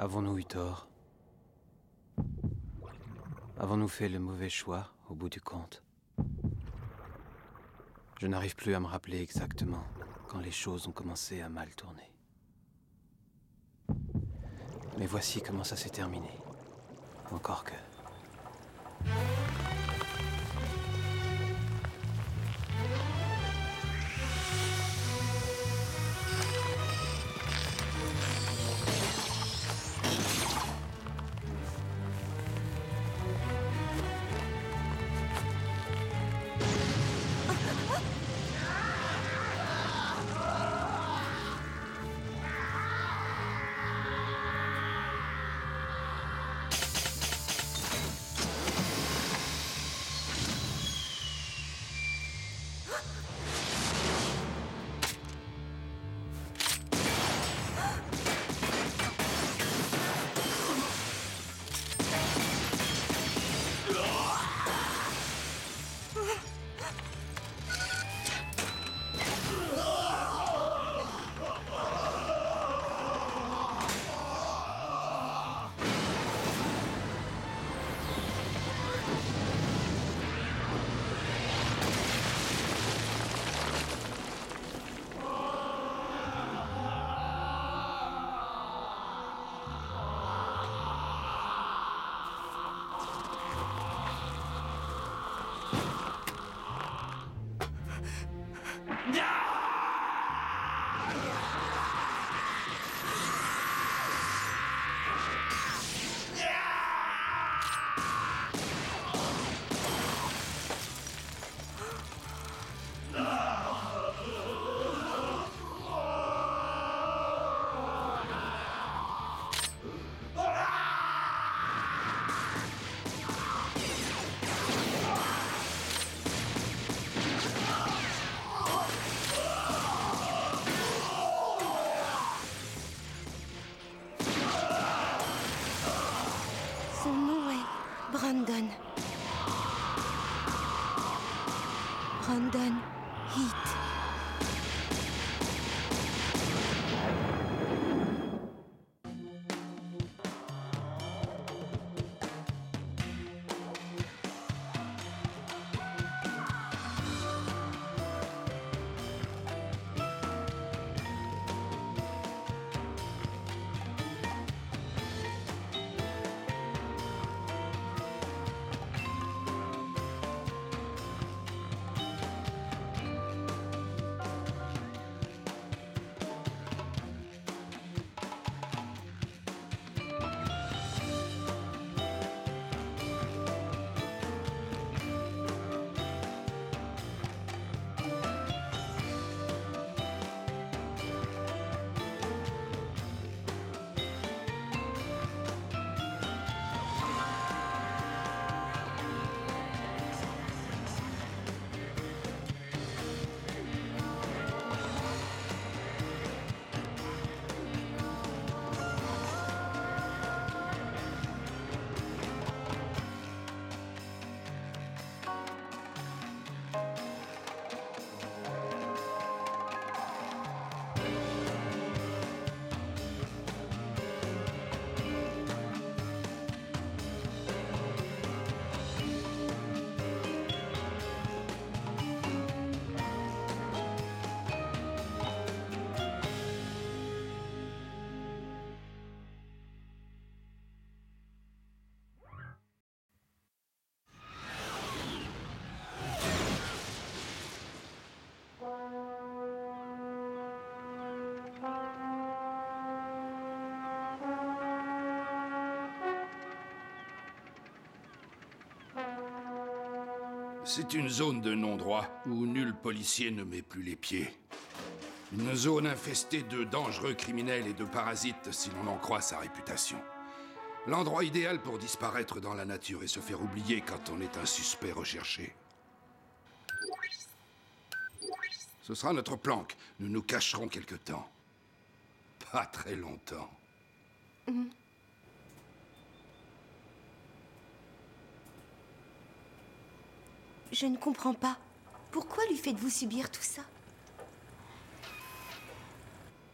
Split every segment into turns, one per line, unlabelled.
Avons-nous eu tort? Avons-nous fait le mauvais choix, au bout du compte? Je n'arrive plus à me rappeler exactement quand les choses ont commencé à mal tourner. Mais voici comment ça s'est terminé. Encore que...
Son nom est Brandon. Brandon Heath.
C'est une zone de non-droit où nul policier ne met plus les pieds. Une zone infestée de dangereux criminels et de parasites si l'on en croit sa réputation. L'endroit idéal pour disparaître dans la nature et se faire oublier quand on est un suspect recherché. Ce sera notre planque. Nous nous cacherons quelque temps. Pas très longtemps.
Je ne comprends pas. Pourquoi lui faites-vous subir tout ça?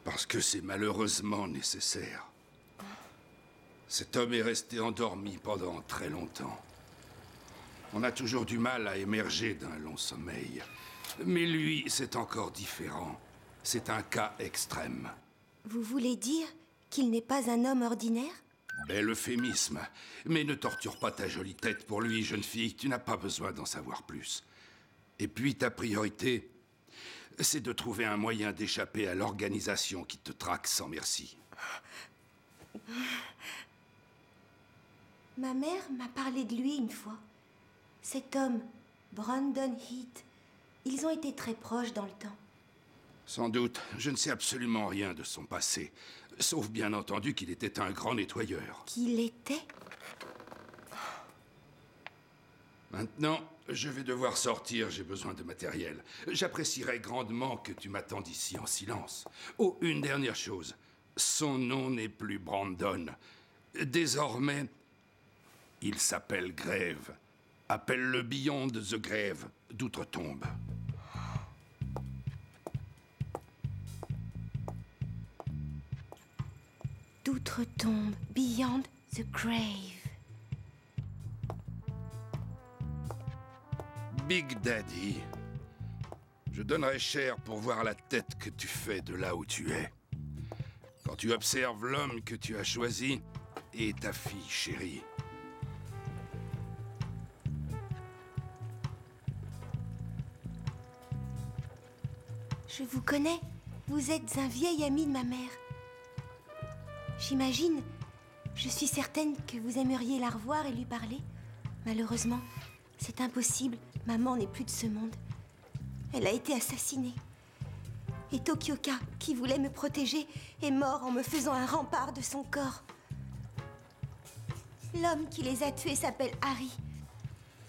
Parce que c'est malheureusement nécessaire. Cet homme est resté endormi pendant très longtemps. On a toujours du mal à émerger d'un long sommeil. Mais lui, c'est encore différent. C'est un cas extrême.
Vous voulez dire qu'il n'est pas un homme ordinaire?
Bel euphémisme. Mais ne torture pas ta jolie tête pour lui, jeune fille. Tu n'as pas besoin d'en savoir plus. Et puis, ta priorité, c'est de trouver un moyen d'échapper à l'organisation qui te traque sans merci.
Ma mère m'a parlé de lui une fois. Cet homme, Brandon Heath, ils ont été très proches dans le temps.
Sans doute, je ne sais absolument rien de son passé. Sauf bien entendu qu'il était un grand nettoyeur.
Qu'il était?
Maintenant, je vais devoir sortir, j'ai besoin de matériel. J'apprécierais grandement que tu m'attendes ici en silence. Oh, une dernière chose. Son nom n'est plus Brandon. Désormais, il s'appelle Grave. Appelle-le Beyond the Grave, d'outre-tombe.
D'outre-tombe, Beyond the Grave.
Big Daddy, je donnerais cher pour voir la tête que tu fais de là où tu es. Quand tu observes l'homme que tu as choisi et ta fille chérie.
Je vous connais. Vous êtes un vieil ami de ma mère. J'imagine, je suis certaine que vous aimeriez la revoir et lui parler. Malheureusement, c'est impossible. Maman n'est plus de ce monde. Elle a été assassinée. Et Tokioka, qui voulait me protéger, est mort en me faisant un rempart de son corps. L'homme qui les a tués s'appelle Harry.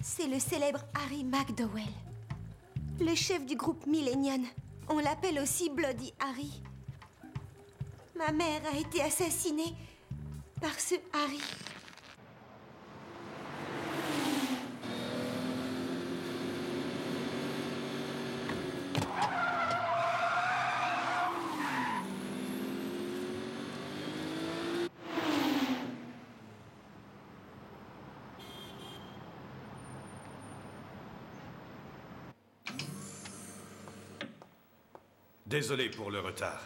C'est le célèbre Harry McDowell. Le chef du groupe Millennium. On l'appelle aussi Bloody Harry. Ma mère a été assassinée par ce Harry.
Désolé pour le retard.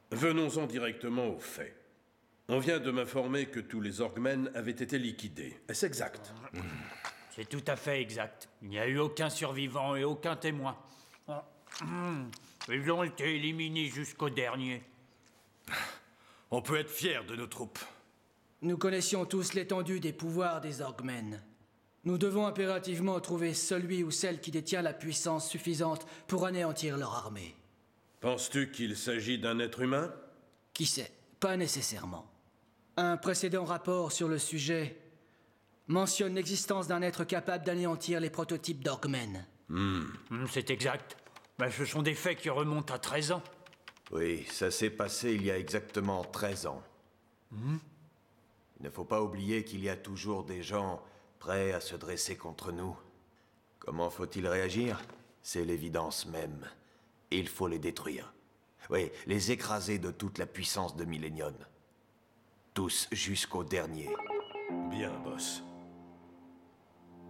Venons-en directement aux faits. On vient de m'informer que tous les Orgmen avaient été liquidés. Est-ce exact?
C'est tout à fait exact. Il n'y a eu aucun survivant et aucun témoin. Ils ont été éliminés jusqu'au dernier.
On peut être fier de nos troupes.
Nous connaissions tous l'étendue des pouvoirs des Orgmen. Nous devons impérativement trouver celui ou celle qui détient la puissance suffisante pour anéantir leur armée.
Penses-tu qu'il s'agit d'un être humain?
Qui sait? Pas nécessairement. Un précédent rapport sur le sujet mentionne l'existence d'un être capable d'anéantir les prototypes d'Orgmen.
C'est exact. Mais ce sont des faits qui remontent à 13 ans.
Oui, ça s'est passé il y a exactement 13 ans. Il ne faut pas oublier qu'il y a toujours des gens prêts à se dresser contre nous. Comment faut-il réagir? C'est l'évidence même. Il faut les détruire. Oui, les écraser de toute la puissance de Millennium. Tous jusqu'au dernier.
Bien, boss.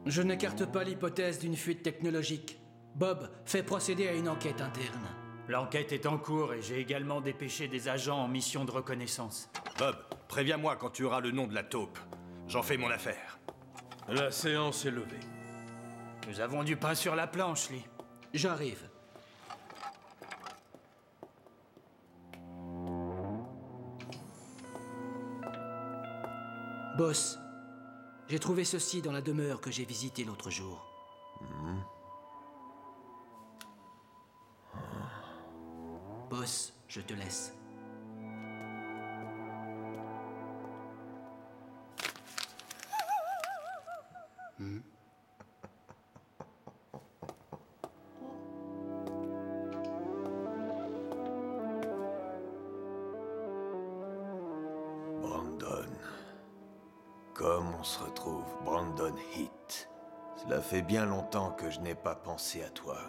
Je n'écarte pas l'hypothèse d'une fuite technologique. Bob, fais procéder à une enquête interne.
L'enquête est en cours et j'ai également dépêché des agents en mission de reconnaissance.
Bob, préviens-moi quand tu auras le nom de la taupe. J'en fais mon affaire.
La séance est levée.
Nous avons du pain sur la planche, Lee.
J'arrive. Boss, j'ai trouvé ceci dans la demeure que j'ai visitée l'autre jour. Boss, je te laisse.
Brandon. Comme on se retrouve, Brandon Heath. Cela fait bien longtemps que je n'ai pas pensé à toi.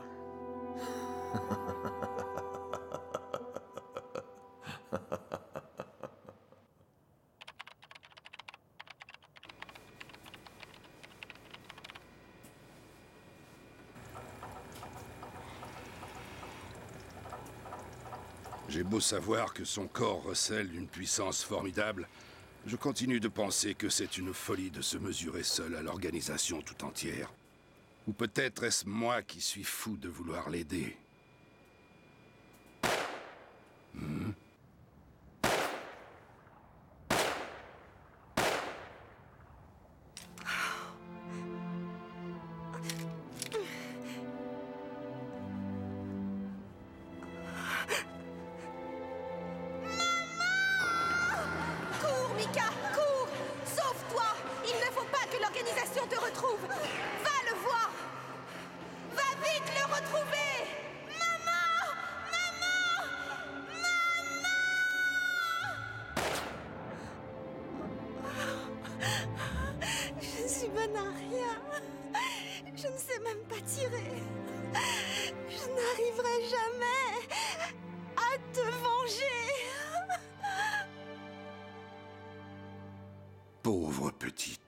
J'ai beau savoir que son corps recèle une puissance formidable, je continue de penser que c'est une folie de se mesurer seul à l'organisation tout entière. Ou peut-être est-ce moi qui suis fou de vouloir l'aider.
Cours, Mika, cours! Sauve-toi! Il ne faut pas que l'organisation te retrouve! Va le voir! Va vite le retrouver! Maman! Je suis bonne à rien. Je ne sais même pas tirer. Je n'arriverai jamais à te venger.
Pauvre petite.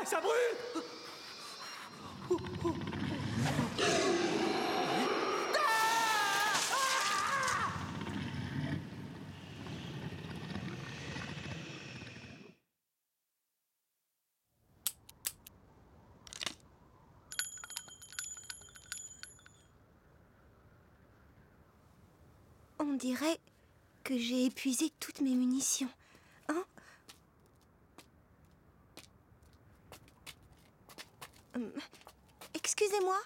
Ça brûle!
On dirait que j'ai épuisé toutes mes munitions. Hein? Excusez-moi,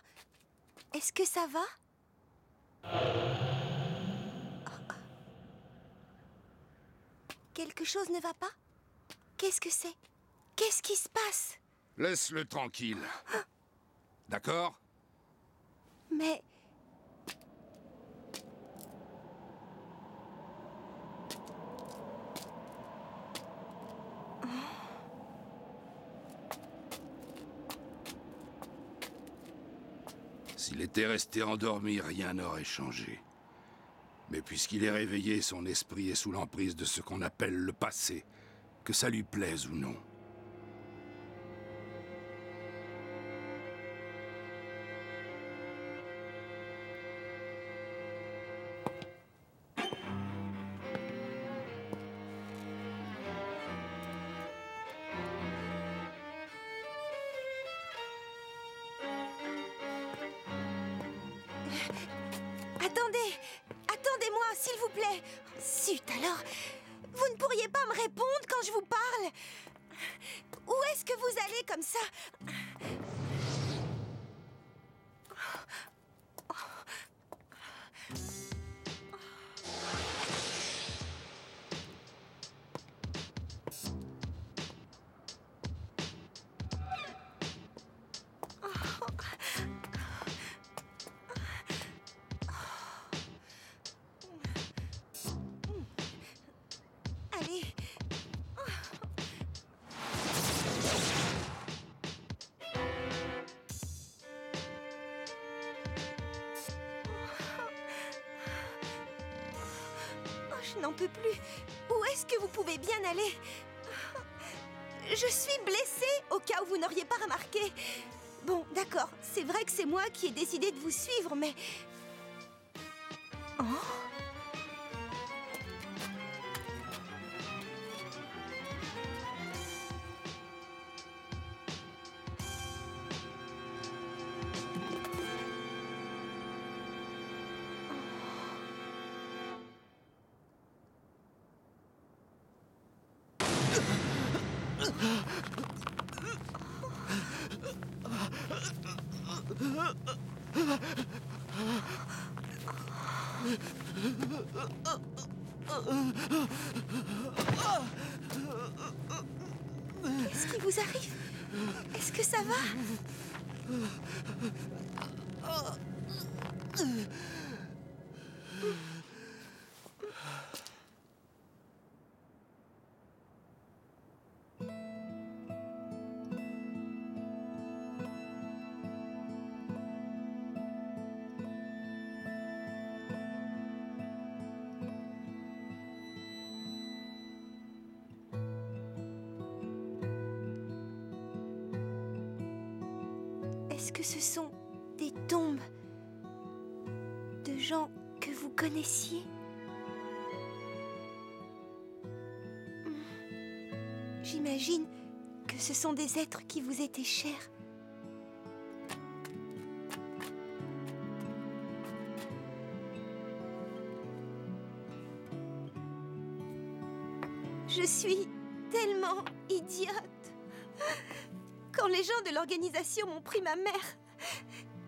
est-ce que ça va? Quelque chose ne va pas? Qu'est-ce que c'est? Qu'est-ce qui se passe?
Laisse-le tranquille. D'accord?
Mais...
S'il était resté endormi, rien n'aurait changé. Mais puisqu'il est réveillé, son esprit est sous l'emprise de ce qu'on appelle le passé, que ça lui plaise ou non.
Attendez-moi, s'il vous plaît. Zut, alors, vous ne pourriez pas me répondre quand je vous parle? Où est-ce que vous allez comme ça? Allez. Oh, je n'en peux plus. Où est-ce que vous pouvez bien aller? Je suis blessée, au cas où vous n'auriez pas remarqué. Bon, d'accord, c'est vrai que c'est moi qui ai décidé de vous suivre, mais... Oh. Qu'est-ce qui vous arrive? Est-ce que ça va? Est-ce que ce sont des tombes de gens que vous connaissiez? J'imagine que ce sont des êtres qui vous étaient chers. Je suis tellement idiote. Quand les gens de l'organisation m'ont pris ma mère,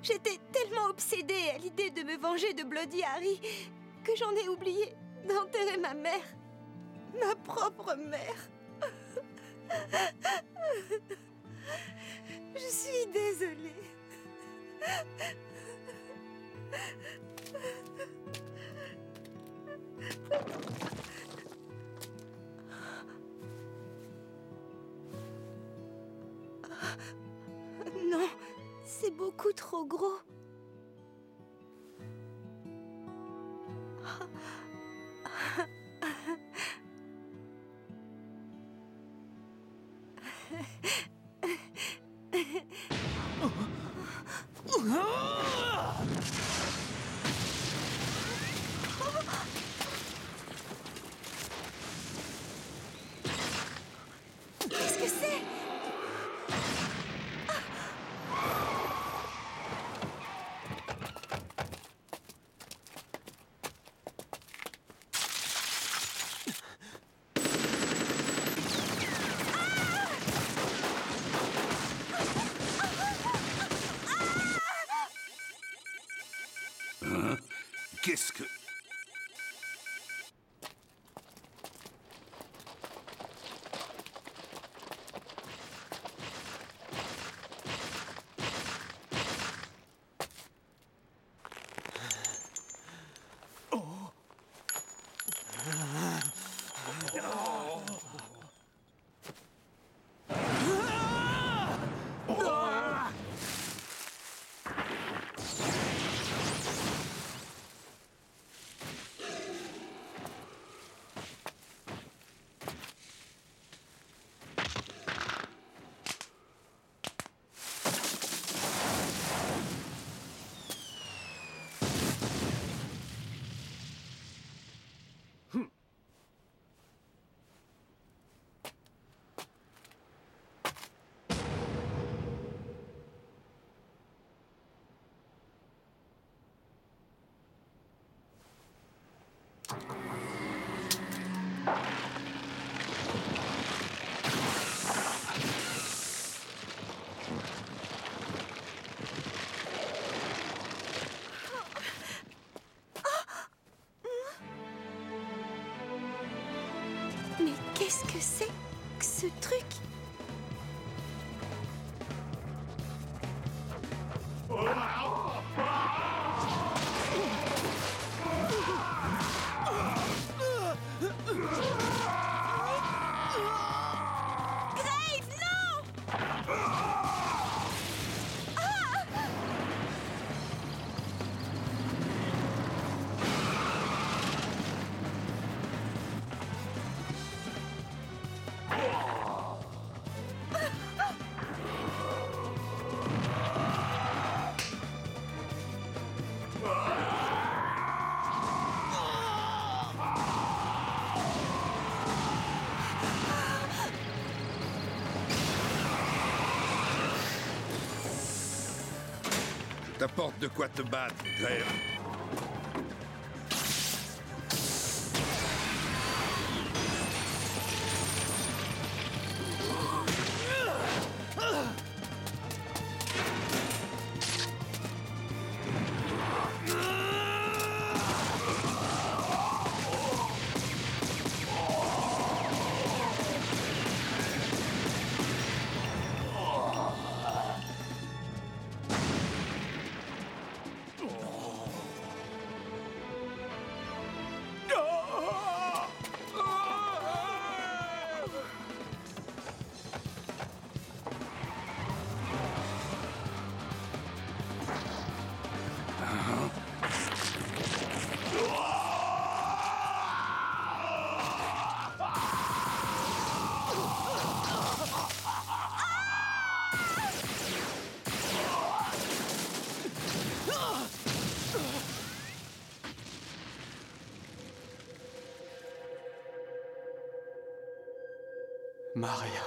j'étais tellement obsédée à l'idée de me venger de Bloody Harry que j'en ai oublié d'enterrer ma mère, ma propre mère. Je suis désolée. Non, c'est beaucoup trop gros. Qu'est-ce que c'est?
Hein? Qu'est-ce que... Mais qu'est-ce que c'est que ce truc? Graves, non! T'apporte de quoi te battre, Grave.
Maria.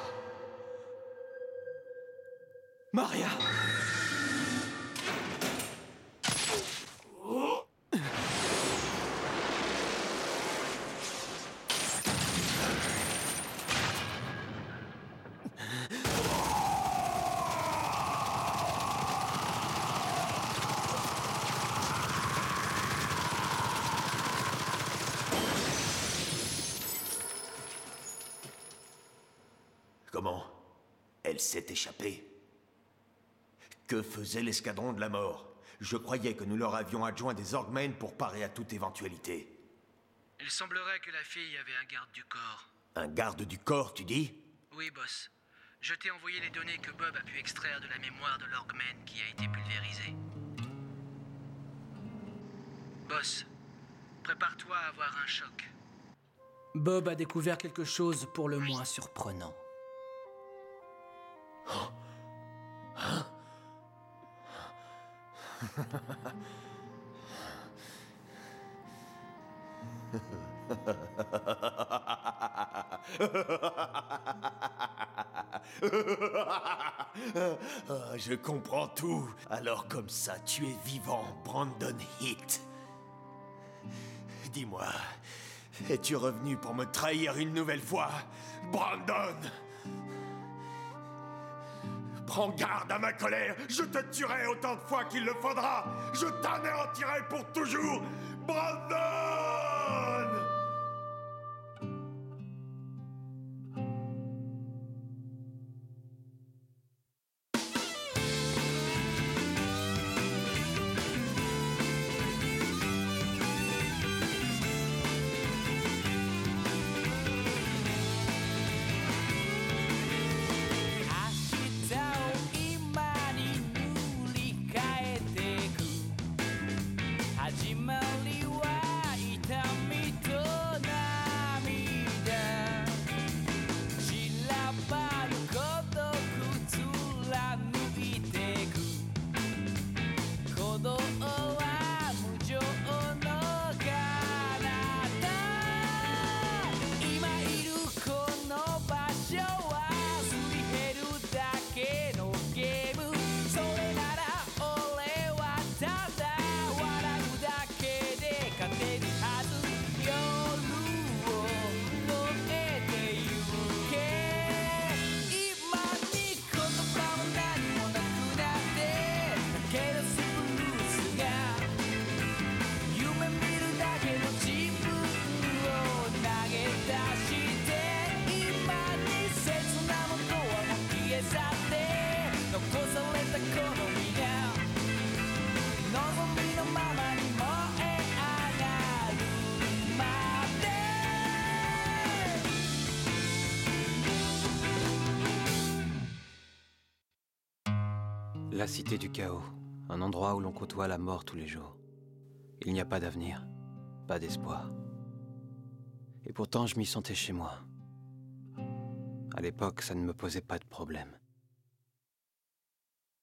Maria!
Comment? Elle s'est échappée. Que faisait l'escadron de la mort? Je croyais que nous leur avions adjoint des Orgmen pour parer à toute éventualité.
Il semblerait que la fille avait un garde du corps.
Un garde du corps, tu dis?
Oui, boss. Je t'ai envoyé les données que Bob a pu extraire de la mémoire de l'Orgmen qui a été pulvérisée. Boss, prépare-toi à avoir un choc. Bob a découvert quelque chose pour le moins surprenant.
Je comprends tout. Alors comme ça, tu es vivant, Brandon Heath. Dis-moi, es-tu revenu pour me trahir une nouvelle fois, Brandon? Prends garde à ma colère, je te tuerai autant de fois qu'il le faudra. Je t'anéantirai pour toujours, Brandon!
La cité du chaos, un endroit où l'on côtoie la mort tous les jours. Il n'y a pas d'avenir, pas d'espoir. Et pourtant, je m'y sentais chez moi. À l'époque, ça ne me posait pas de problème.